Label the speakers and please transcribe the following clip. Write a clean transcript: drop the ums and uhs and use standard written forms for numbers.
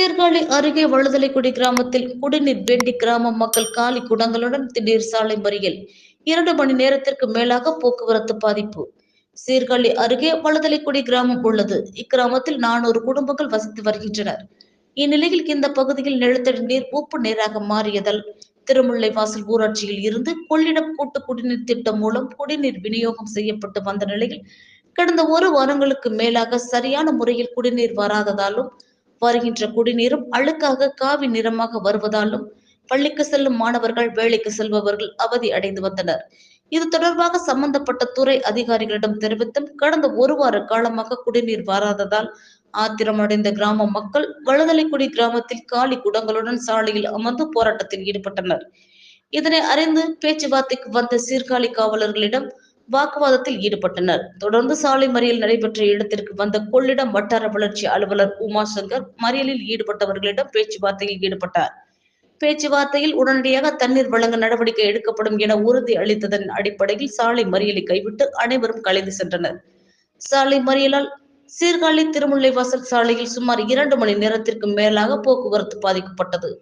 Speaker 1: சீர்காழி அருகே வழுதலைக்குடி கிராமத்தில் குடிநீர் வேண்டி கிராம மக்கள் காலி குடங்களுடன் திடீர் சாலை மறியல். 2 மணி நேரத்திற்கு மேலாக போக்குவரத்து பாதிப்பு. சீர்காழி அருகே வழுதலைக்குடி கிராமம் உள்ளது. இக்கிராமத்தில் 400 குடும்பங்கள் வசித்து வருகின்றனர். இந்நிலையில் இந்த பகுதியில் நிலத்தடி நீர் உப்பு நீராக மாறியதால் திருமுல்லைவாசல் ஊராட்சியில் இருந்து கொள்ளிடம் கூட்டு குடிநீர் திட்டம் மூலம் குடிநீர் விநியோகம் செய்யப்பட்டு வந்த நிலையில் கடந்த 1 வாரங்களுக்கு மேலாக சரியான முறையில் குடிநீர் வராததாலும் வருகின்ற குடிநீரும் அழுக்காக காவி நிறமாக வருவதாலும் பள்ளிக்கு செல்லும் மாணவர்கள், வேலைக்கு செல்பவர்கள் அவதி அடைந்து வந்தனர். இது தொடர்பாக சம்பந்தப்பட்ட துறை அதிகாரிகளிடம் தெரிவித்தும் கடந்த 1 வார காலமாக குடிநீர் வராததால் ஆத்திரமடைந்த கிராம மக்கள் வழுதலைக்குடி கிராமத்தில் காலி குடங்களுடன் சாலையில் அமர்ந்து போராட்டத்தில் ஈடுபட்டனர். இதனை அறிந்து பேச்சுவார்த்தைக்கு வந்த சீர்காழி காவலர்களிடம் வாக்குவாதத்தில் ஈடுபட்டனர். தொடர்ந்து சாலை மறியல் நடைபெற்ற இடத்திற்கு வந்த கொள்ளிடம் வட்டார வளர்ச்சி அலுவலர் உமாசங்கர் மறியலில் ஈடுபட்டவர்களிடம் பேச்சுவார்த்தையில் ஈடுபட்டார். பேச்சுவார்த்தையில் உடனடியாக தண்ணீர் வழங்க நடவடிக்கை எடுக்கப்படும் என உறுதி அளித்ததன் அடிப்படையில் சாலை மறியலை கைவிட்டு அனைவரும் கலைந்து சென்றனர். சாலை மறியலால் சீர்காழி திருமுல்லைவாசல் சாலையில் சுமார் 2 மணி நேரத்திற்கு மேலாக போக்குவரத்து பாதிக்கப்பட்டது.